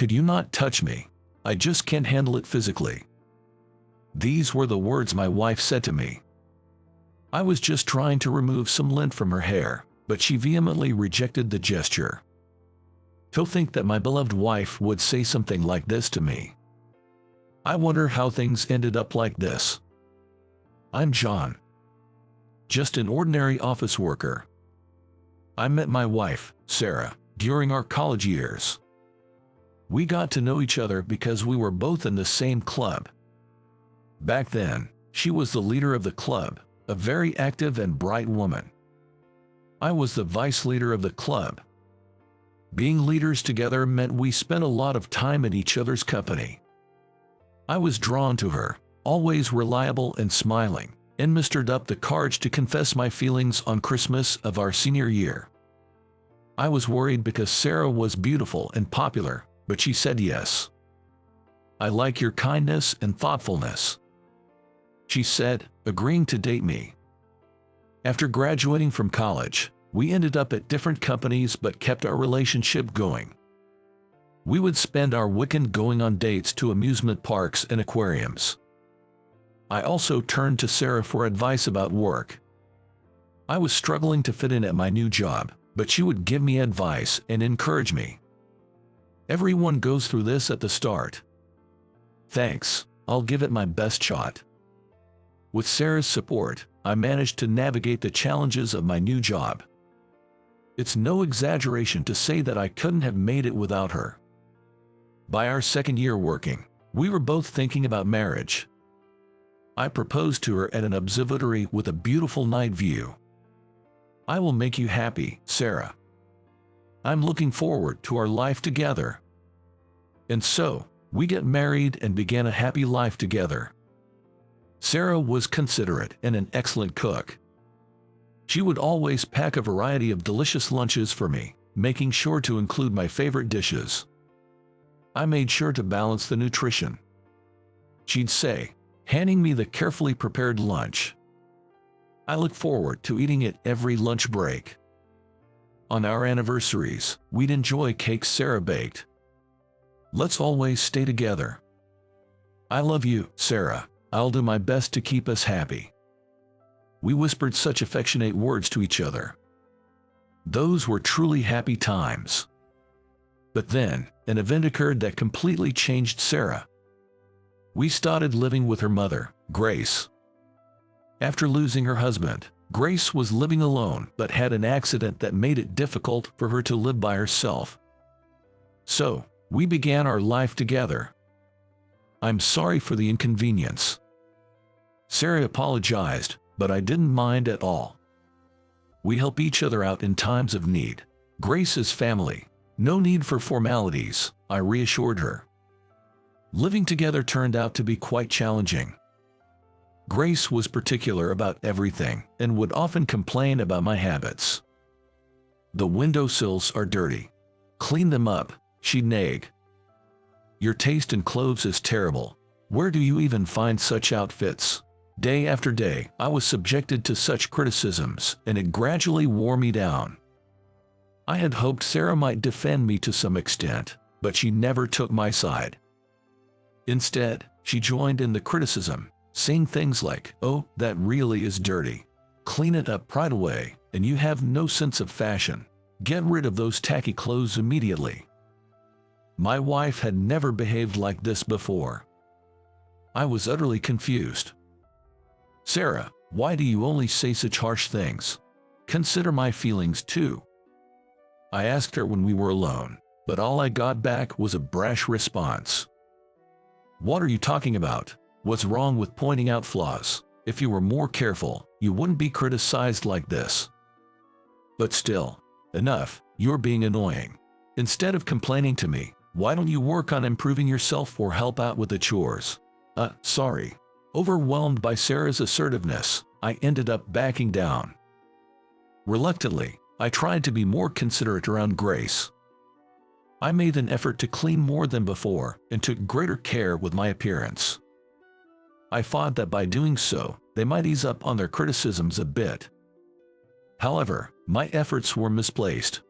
"Could you not touch me? I just can't handle it physically." These were the words my wife said to me. I was just trying to remove some lint from her hair, but she vehemently rejected the gesture. To think that my beloved wife would say something like this to me. I wonder how things ended up like this. I'm John. Just an ordinary office worker. I met my wife, Sarah, during our college years. We got to know each other because we were both in the same club. Back then, she was the leader of the club, a very active and bright woman. I was the vice leader of the club. Being leaders together meant we spent a lot of time in each other's company. I was drawn to her, always reliable and smiling, and mustered up the courage to confess my feelings on Christmas of our senior year. I was worried because Sarah was beautiful and popular, but she said yes. "I like your kindness and thoughtfulness," she said, agreeing to date me. After graduating from college, we ended up at different companies but kept our relationship going. We would spend our weekend going on dates to amusement parks and aquariums. I also turned to Sarah for advice about work. I was struggling to fit in at my new job, but she would give me advice and encourage me. "Everyone goes through this at the start. Thanks, I'll give it my best shot." With Sarah's support, I managed to navigate the challenges of my new job. It's no exaggeration to say that I couldn't have made it without her. By our second year working, we were both thinking about marriage. I proposed to her at an observatory with a beautiful night view. "I will make you happy, Sarah. I'm looking forward to our life together." And so, we got married and began a happy life together. Sarah was considerate and an excellent cook. She would always pack a variety of delicious lunches for me, making sure to include my favorite dishes. I made sure to balance the nutrition. She'd say, handing me the carefully prepared lunch. I look forward to eating it every lunch break. On our anniversaries, we'd enjoy cakes Sarah baked. "Let's always stay together. I love you, Sarah. I'll do my best to keep us happy." We whispered such affectionate words to each other. Those were truly happy times. But then, an event occurred that completely changed Sarah. We started living with her mother, Grace. After losing her husband, Grace was living alone but had an accident that made it difficult for her to live by herself. So, we began our life together. "I'm sorry for the inconvenience." Sarah apologized, but I didn't mind at all. We help each other out in times of need. Grace is family. No need for formalities, I reassured her. Living together turned out to be quite challenging. Grace was particular about everything and would often complain about my habits. "The windowsills are dirty. Clean them up," she'd nag. "Your taste in clothes is terrible. Where do you even find such outfits?" Day after day, I was subjected to such criticisms, and it gradually wore me down. I had hoped Sarah might defend me to some extent, but she never took my side. Instead, she joined in the criticism, saying things like, "Oh, that really is dirty. Clean it up right away, and you have no sense of fashion. Get rid of those tacky clothes immediately." My wife had never behaved like this before. I was utterly confused. "Sarah, why do you only say such harsh things? Consider my feelings too." I asked her when we were alone, but all I got back was a brash response. "What are you talking about? What's wrong with pointing out flaws? If you were more careful, you wouldn't be criticized like this." "But still, enough, you're being annoying. Instead of complaining to me, why don't you work on improving yourself or help out with the chores?" Sorry. Overwhelmed by Sarah's assertiveness, I ended up backing down. Reluctantly, I tried to be more considerate around Grace. I made an effort to clean more than before and took greater care with my appearance. I thought that by doing so, they might ease up on their criticisms a bit. However, my efforts were misplaced.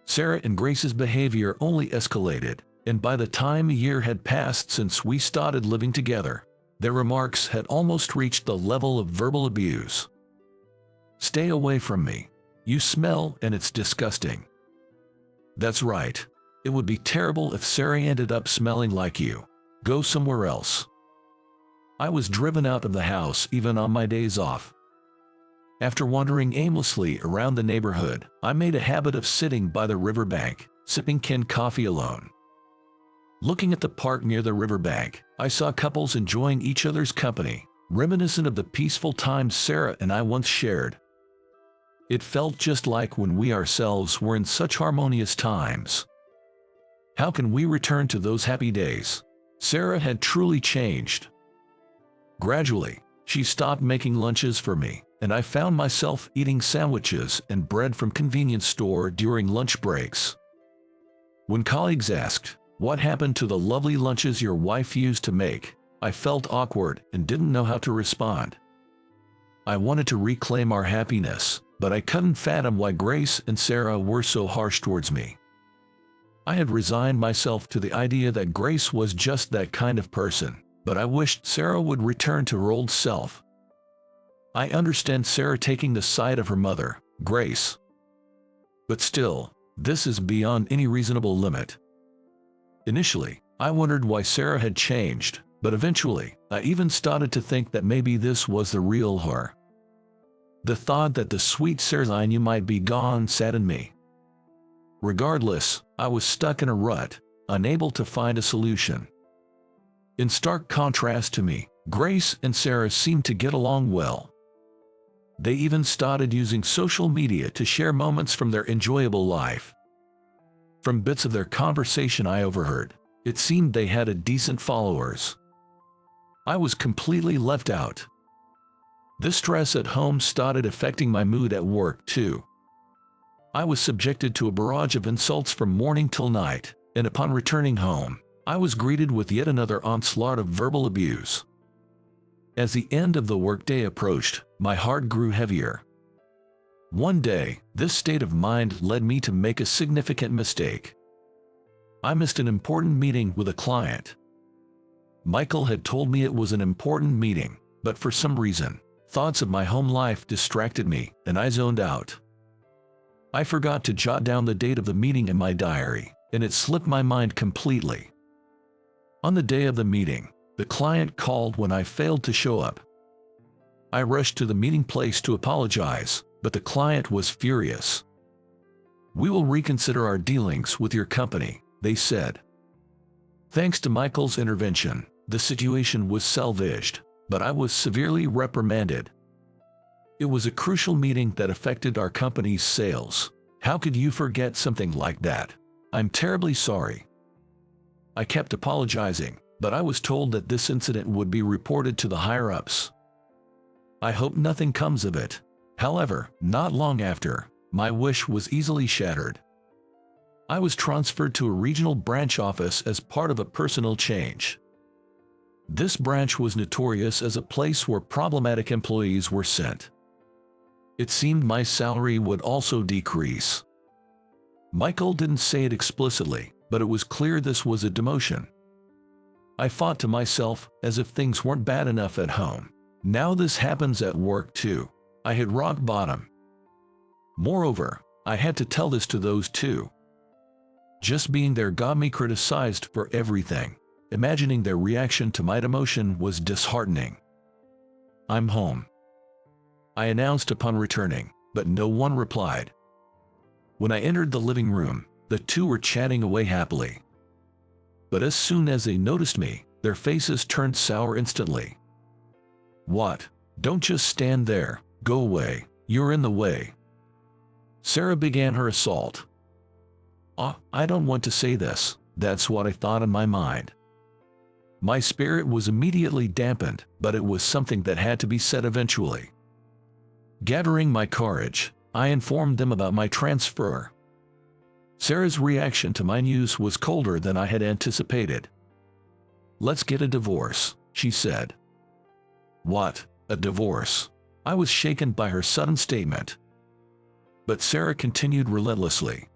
Sarah and Grace's behavior only escalated, and by the time a year had passed since we started living together, their remarks had almost reached the level of verbal abuse. "Stay away from me. You smell and it's disgusting." "That's right. It would be terrible if Sarah ended up smelling like you. Go somewhere else." I was driven out of the house even on my days off. After wandering aimlessly around the neighborhood, I made a habit of sitting by the riverbank, sipping canned coffee alone. Looking at the park near the riverbank, I saw couples enjoying each other's company, reminiscent of the peaceful times Sarah and I once shared. It felt just like when we ourselves were in such harmonious times. How can we return to those happy days? Sarah had truly changed. Gradually, she stopped making lunches for me, and I found myself eating sandwiches and bread from convenience store during lunch breaks. When colleagues asked, "What happened to the lovely lunches your wife used to make?" I felt awkward and didn't know how to respond. I wanted to reclaim our happiness, but I couldn't fathom why Grace and Sarah were so harsh towards me. I had resigned myself to the idea that Grace was just that kind of person, but I wished Sarah would return to her old self. I understand Sarah taking the side of her mother, Grace. But still, this is beyond any reasonable limit. Initially, I wondered why Sarah had changed, but eventually, I even started to think that maybe this was the real her. The thought that the sweet Sarah I knew might be gone saddened me. Regardless, I was stuck in a rut, unable to find a solution. In stark contrast to me, Grace and Sarah seemed to get along well. They even started using social media to share moments from their enjoyable life. From bits of their conversation I overheard, it seemed they had a decent followers. I was completely left out. This stress at home started affecting my mood at work too. I was subjected to a barrage of insults from morning till night, and upon returning home, I was greeted with yet another onslaught of verbal abuse. As the end of the workday approached, my heart grew heavier. One day, this state of mind led me to make a significant mistake. I missed an important meeting with a client. Michael had told me it was an important meeting, but for some reason, thoughts of my home life distracted me, and I zoned out. I forgot to jot down the date of the meeting in my diary, and it slipped my mind completely. On the day of the meeting, the client called when I failed to show up. I rushed to the meeting place to apologize, but the client was furious. "We will reconsider our dealings with your company," they said. Thanks to Michael's intervention, the situation was salvaged, but I was severely reprimanded. It was a crucial meeting that affected our company's sales. "How could you forget something like that? I'm terribly sorry." I kept apologizing, but I was told that this incident would be reported to the higher-ups. I hope nothing comes of it. However, not long after, my wish was easily shattered. I was transferred to a regional branch office as part of a personal change. This branch was notorious as a place where problematic employees were sent. It seemed my salary would also decrease. Michael didn't say it explicitly, but it was clear this was a demotion. I thought to myself, as if things weren't bad enough at home, now this happens at work too. I hit rock bottom. Moreover, I had to tell this to those two. Just being there got me criticized for everything. Imagining their reaction to my demotion was disheartening. "I'm home," I announced upon returning, but no one replied. When I entered the living room, the two were chatting away happily. But as soon as they noticed me, their faces turned sour instantly. "What? Don't just stand there. Go away. You're in the way." Sarah began her assault. I don't want to say this. That's what I thought in my mind. My spirit was immediately dampened, but it was something that had to be said eventually. Gathering my courage, I informed them about my transfer. Sarah's reaction to my news was colder than I had anticipated. "Let's get a divorce," she said. "What? A divorce?" I was shaken by her sudden statement. But Sarah continued relentlessly.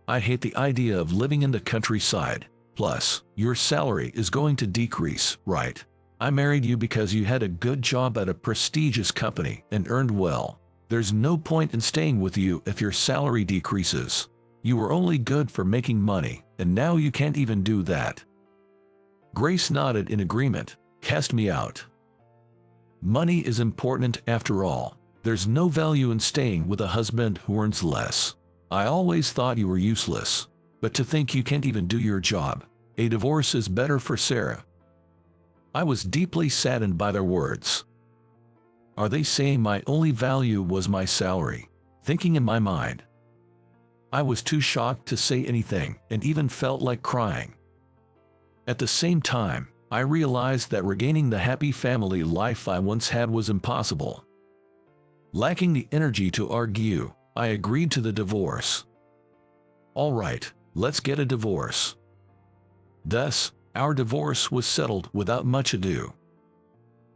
I hate the idea of living in the countryside. Plus, your salary is going to decrease, right? I married you because you had a good job at a prestigious company and earned well. There's no point in staying with you if your salary decreases. You were only good for making money, and now you can't even do that." Grace nodded in agreement. "Cast me out. Money is important after all. There's no value in staying with a husband who earns less. I always thought you were useless. But to think you can't even do your job. A divorce is better for Sarah." I was deeply saddened by their words. Are they saying my only value was my salary? Thinking in my mind. I was too shocked to say anything and even felt like crying. At the same time, I realized that regaining the happy family life I once had was impossible. Lacking the energy to argue, I agreed to the divorce. "All right, let's get a divorce." Thus, our divorce was settled without much ado.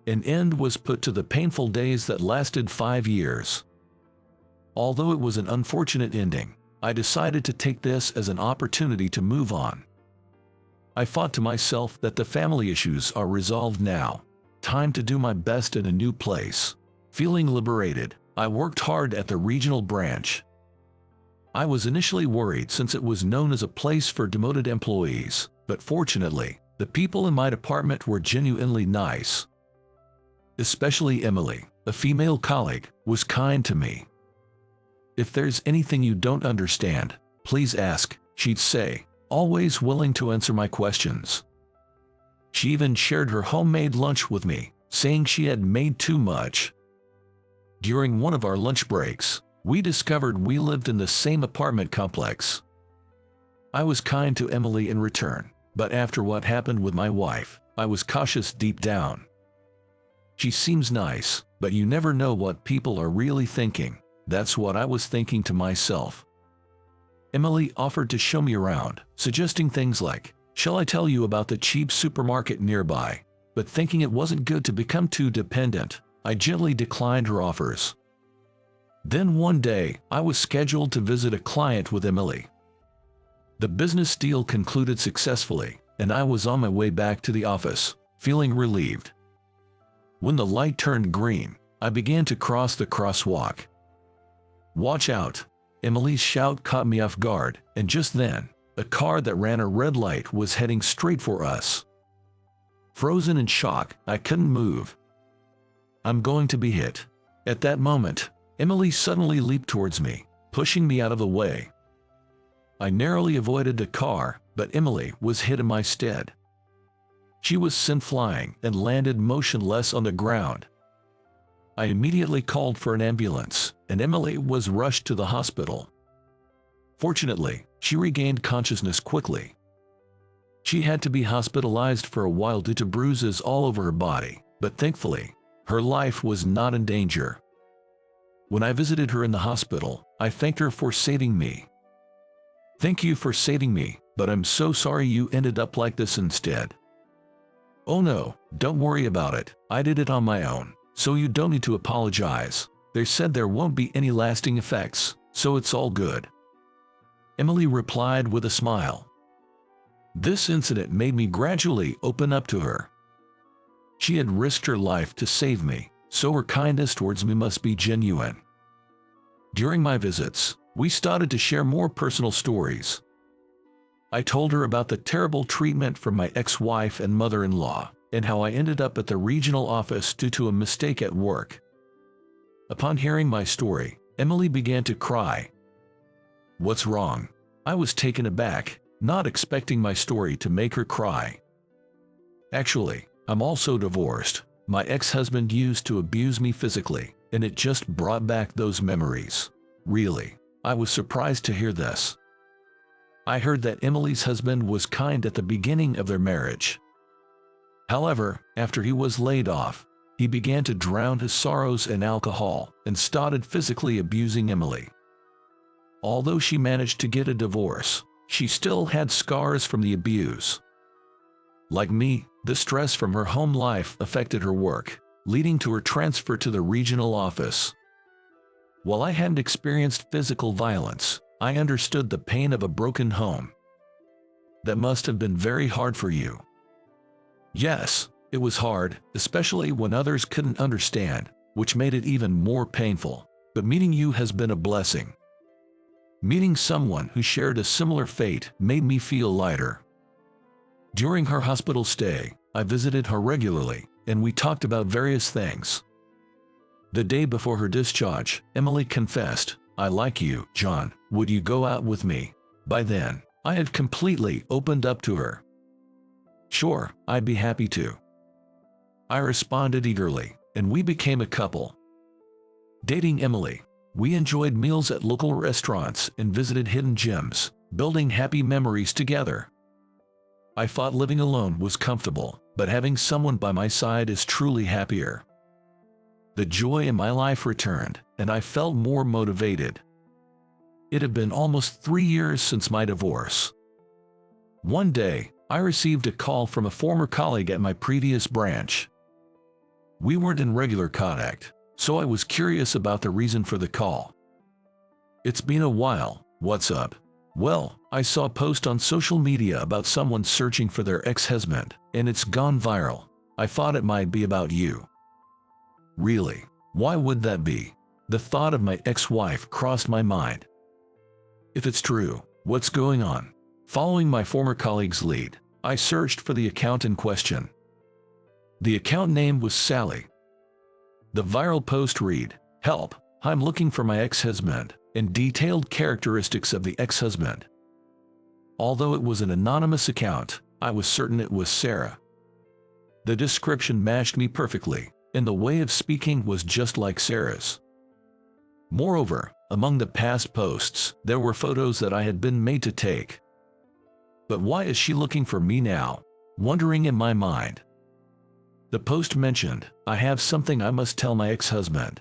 An end was put to the painful days that lasted 5 years. Although it was an unfortunate ending, I decided to take this as an opportunity to move on. I thought to myself that the family issues are resolved now. Time to do my best in a new place. Feeling liberated, I worked hard at the regional branch. I was initially worried since it was known as a place for demoted employees, but fortunately, the people in my department were genuinely nice. Especially Emily, a female colleague, was kind to me. "If there's anything you don't understand, please ask," she'd say, always willing to answer my questions. She even shared her homemade lunch with me, saying she had made too much. During one of our lunch breaks, we discovered we lived in the same apartment complex. I was kind to Emily in return, but after what happened with my wife, I was cautious deep down. She seems nice, but you never know what people are really thinking. That's what I was thinking to myself. Emily offered to show me around, suggesting things like, "Shall I tell you about the cheap supermarket nearby?" But thinking it wasn't good to become too dependent, I gently declined her offers. Then one day, I was scheduled to visit a client with Emily. The business deal concluded successfully, and I was on my way back to the office, feeling relieved. When the light turned green, I began to cross the crosswalk. "Watch out!" Emily's shout caught me off guard, and just then, a car that ran a red light was heading straight for us. Frozen in shock, I couldn't move. "I'm going to be hit." At that moment, Emily suddenly leaped towards me, pushing me out of the way. I narrowly avoided the car, but Emily was hit in my stead. She was sent flying and landed motionless on the ground. I immediately called for an ambulance, and Emily was rushed to the hospital. Fortunately, she regained consciousness quickly. She had to be hospitalized for a while due to bruises all over her body, but thankfully, her life was not in danger. When I visited her in the hospital, I thanked her for saving me. "Thank you for saving me, but I'm so sorry you ended up like this instead." "Oh no, don't worry about it. I did it on my own, so you don't need to apologize. They said there won't be any lasting effects, so it's all good." Emily replied with a smile. This incident made me gradually open up to her. She had risked her life to save me, so her kindness towards me must be genuine. During my visits, we started to share more personal stories. I told her about the terrible treatment from my ex-wife and mother-in-law, and how I ended up at the regional office due to a mistake at work. Upon hearing my story, Emily began to cry. "What's wrong?" I was taken aback, not expecting my story to make her cry. "Actually, I'm also divorced. My ex-husband used to abuse me physically, and it just brought back those memories." Really, I was surprised to hear this. I heard that Emily's husband was kind at the beginning of their marriage. However, after he was laid off, he began to drown his sorrows in alcohol and started physically abusing Emily. Although she managed to get a divorce, she still had scars from the abuse. Like me, the stress from her home life affected her work, leading to her transfer to the regional office. While I hadn't experienced physical violence, I understood the pain of a broken home. That must have been very hard for you. Yes, it was hard, especially when others couldn't understand, which made it even more painful. But meeting you has been a blessing. Meeting someone who shared a similar fate made me feel lighter. During her hospital stay, I visited her regularly, and we talked about various things. The day before her discharge, Emily confessed, "I like you, John. Would you go out with me?" By then, I had completely opened up to her. "Sure, I'd be happy to." I responded eagerly, and we became a couple. Dating Emily, we enjoyed meals at local restaurants and visited hidden gems, building happy memories together. I thought living alone was comfortable, but having someone by my side is truly happier. The joy in my life returned, and I felt more motivated. It had been almost 3 years since my divorce. One day, I received a call from a former colleague at my previous branch. We weren't in regular contact, so I was curious about the reason for the call. "It's been a while, what's up?" "Well, I saw a post on social media about someone searching for their ex-husband, and it's gone viral. I thought it might be about you." "Really? Why would that be?" The thought of my ex-wife crossed my mind. "If it's true, what's going on?" Following my former colleague's lead, I searched for the account in question. The account name was Sally. The viral post read, "Help, I'm looking for my ex-husband," and detailed characteristics of the ex-husband. Although it was an anonymous account, I was certain it was Sarah. The description matched me perfectly, and the way of speaking was just like Sarah's. Moreover, among the past posts, there were photos that I had been made to take. But why is she looking for me now? Wondering in my mind. The post mentioned, "I have something I must tell my ex-husband."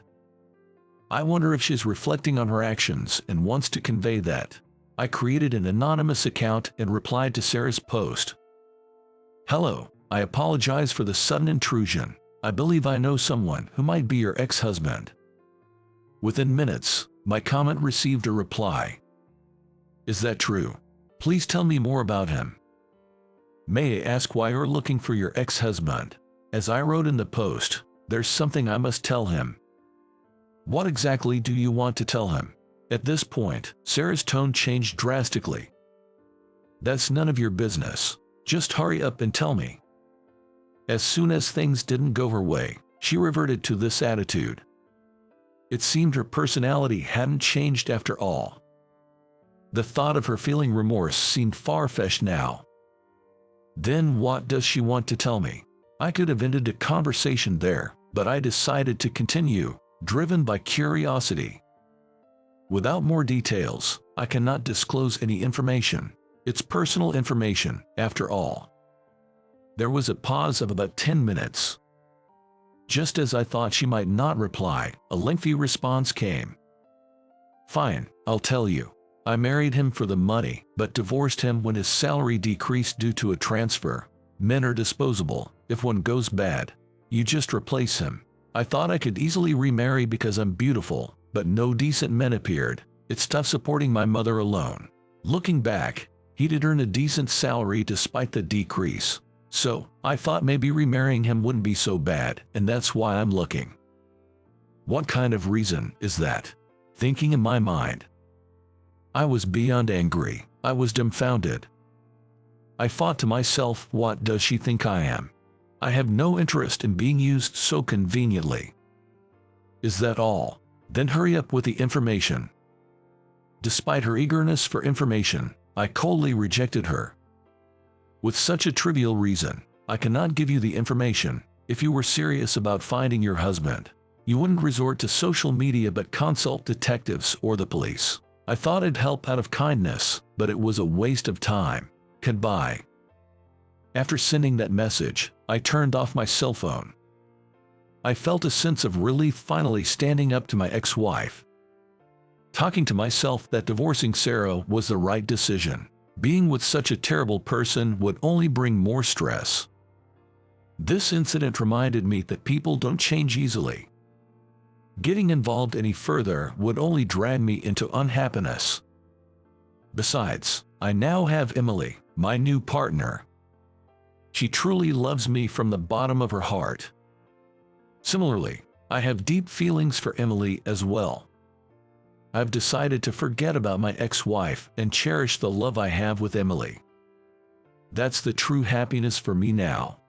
I wonder if she's reflecting on her actions and wants to convey that. I created an anonymous account and replied to Sarah's post. "Hello, I apologize for the sudden intrusion. I believe I know someone who might be your ex-husband." Within minutes, my comment received a reply. "Is that true? Please tell me more about him. May I ask why you're looking for your ex-husband?" As I wrote in the post, "There's something I must tell him." "What exactly do you want to tell him?" At this point, Sarah's tone changed drastically. "That's none of your business. Just hurry up and tell me." As soon as things didn't go her way, she reverted to this attitude. It seemed her personality hadn't changed after all. The thought of her feeling remorse seemed far-fetched now. Then what does she want to tell me? I could have ended the conversation there, but I decided to continue, driven by curiosity. "Without more details, I cannot disclose any information. It's personal information, after all." There was a pause of about 10 minutes. Just as I thought she might not reply, a lengthy response came. "Fine, I'll tell you. I married him for the money, but divorced him when his salary decreased due to a transfer. Men are disposable. If one goes bad, you just replace him. I thought I could easily remarry because I'm beautiful, but no decent men appeared. It's tough supporting my mother alone. Looking back, he did earn a decent salary despite the decrease. So, I thought maybe remarrying him wouldn't be so bad, and that's why I'm looking." What kind of reason is that? Thinking in my mind. I was beyond angry. I was dumbfounded. I thought to myself, what does she think I am? I have no interest in being used so conveniently. Is that all? Then hurry up with the information. Despite her eagerness for information, I coldly rejected her. With such a trivial reason, "I cannot give you the information. If you were serious about finding your husband, you wouldn't resort to social media but consult detectives or the police." I thought it'd help out of kindness, but it was a waste of time. Goodbye. After sending that message, I turned off my cell phone. I felt a sense of relief finally standing up to my ex-wife. Talking to myself that divorcing Sarah was the right decision. Being with such a terrible person would only bring more stress. This incident reminded me that people don't change easily. Getting involved any further would only drag me into unhappiness. Besides, I now have Emily, my new partner. She truly loves me from the bottom of her heart. Similarly, I have deep feelings for Emily as well. I've decided to forget about my ex-wife and cherish the love I have with Emily. That's the true happiness for me now.